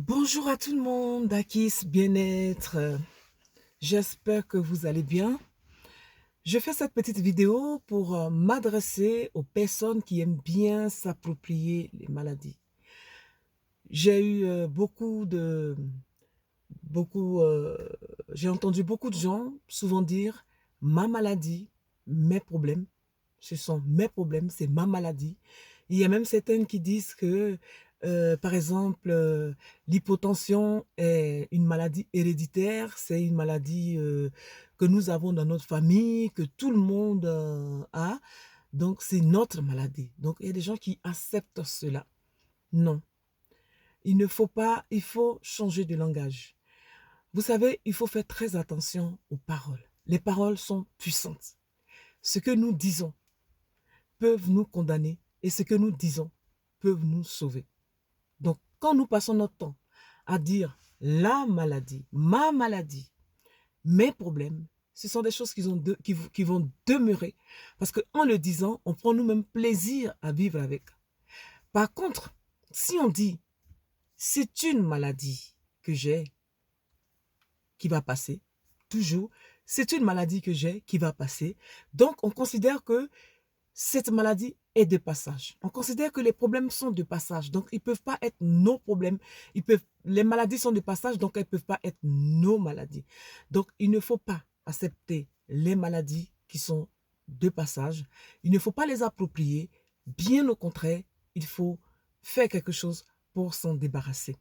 Bonjour à tout le monde, Dakis Bien-être. J'espère que vous allez bien. Je fais cette petite vidéo pour m'adresser aux personnes qui aiment bien s'approprier les maladies. J'ai eu beaucoup, j'ai entendu beaucoup de gens souvent dire ma maladie, mes problèmes, ce sont mes problèmes, c'est ma maladie. Il y a même certaines qui disent que, par exemple, l'hypotension est une maladie héréditaire, c'est une maladie que nous avons dans notre famille, que tout le monde a, donc c'est notre maladie. Donc il y a des gens qui acceptent cela. Non, il ne faut pas, il faut changer de langage. Vous savez, il faut faire très attention aux paroles. Les paroles sont puissantes. Ce que nous disons peuvent nous condamner et ce que nous disons peuvent nous sauver. Donc, quand nous passons notre temps à dire la maladie, ma maladie, mes problèmes, ce sont des choses qui vont demeurer parce qu'en le disant, on prend nous-mêmes plaisir à vivre avec. Par contre, si on dit c'est une maladie que j'ai qui va passer, toujours, c'est une maladie que j'ai qui va passer, donc on considère que cette maladie est de passage. On considère que les problèmes sont de passage, donc ils ne peuvent pas être nos problèmes. Les maladies sont de passage, donc elles ne peuvent pas être nos maladies. Donc il ne faut pas accepter les maladies qui sont de passage. Il ne faut pas les approprier. Bien au contraire, il faut faire quelque chose pour s'en débarrasser.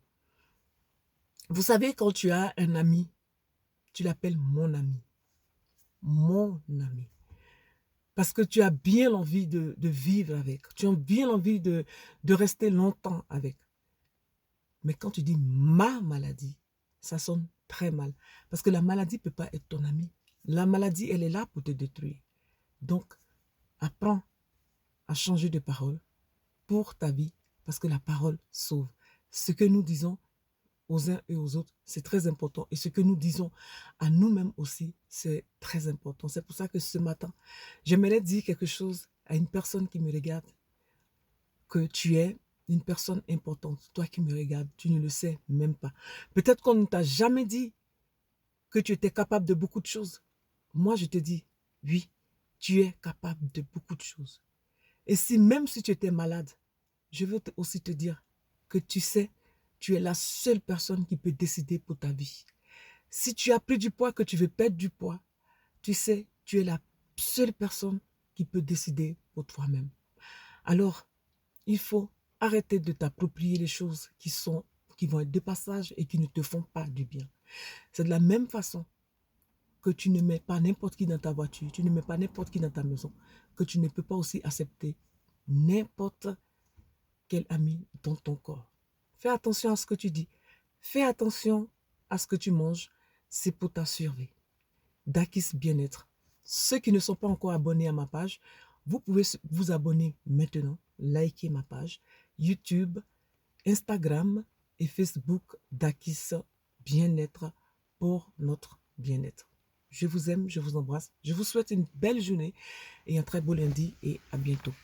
Vous savez, quand tu as un ami, tu l'appelles mon ami. Mon ami. Parce que tu as bien envie de vivre avec. Tu as bien envie de rester longtemps avec. Mais quand tu dis ma maladie, ça sonne très mal. Parce que la maladie ne peut pas être ton ami. La maladie, elle est là pour te détruire. Donc, apprends à changer de parole pour ta vie. Parce que la parole sauve. Ce que nous disons aux uns et aux autres, c'est très important. Et ce que nous disons à nous-mêmes aussi, c'est très important. C'est pour ça que ce matin, j'aimerais dire quelque chose à une personne qui me regarde, que tu es une personne importante. Toi qui me regardes, tu ne le sais même pas. Peut-être qu'on ne t'a jamais dit que tu étais capable de beaucoup de choses. Moi, je te dis, oui, tu es capable de beaucoup de choses. Et si même si tu étais malade, je veux aussi te dire que tu sais, tu es la seule personne qui peut décider pour ta vie. Si tu as pris du poids, que tu veux perdre du poids, tu sais, tu es la seule personne qui peut décider pour toi-même. Alors, il faut arrêter de t'approprier les choses qui vont être de passage et qui ne te font pas du bien. C'est de la même façon que tu ne mets pas n'importe qui dans ta voiture, tu ne mets pas n'importe qui dans ta maison, que tu ne peux pas aussi accepter n'importe quel ami dans ton corps. Fais attention à ce que tu dis. Fais attention à ce que tu manges. C'est pour ta survie. Dakis Bien-être. Ceux qui ne sont pas encore abonnés à ma page, vous pouvez vous abonner maintenant, liker ma page, YouTube, Instagram et Facebook Dakis Bien-être pour notre bien-être. Je vous aime, je vous embrasse. Je vous souhaite une belle journée et un très beau lundi et à bientôt.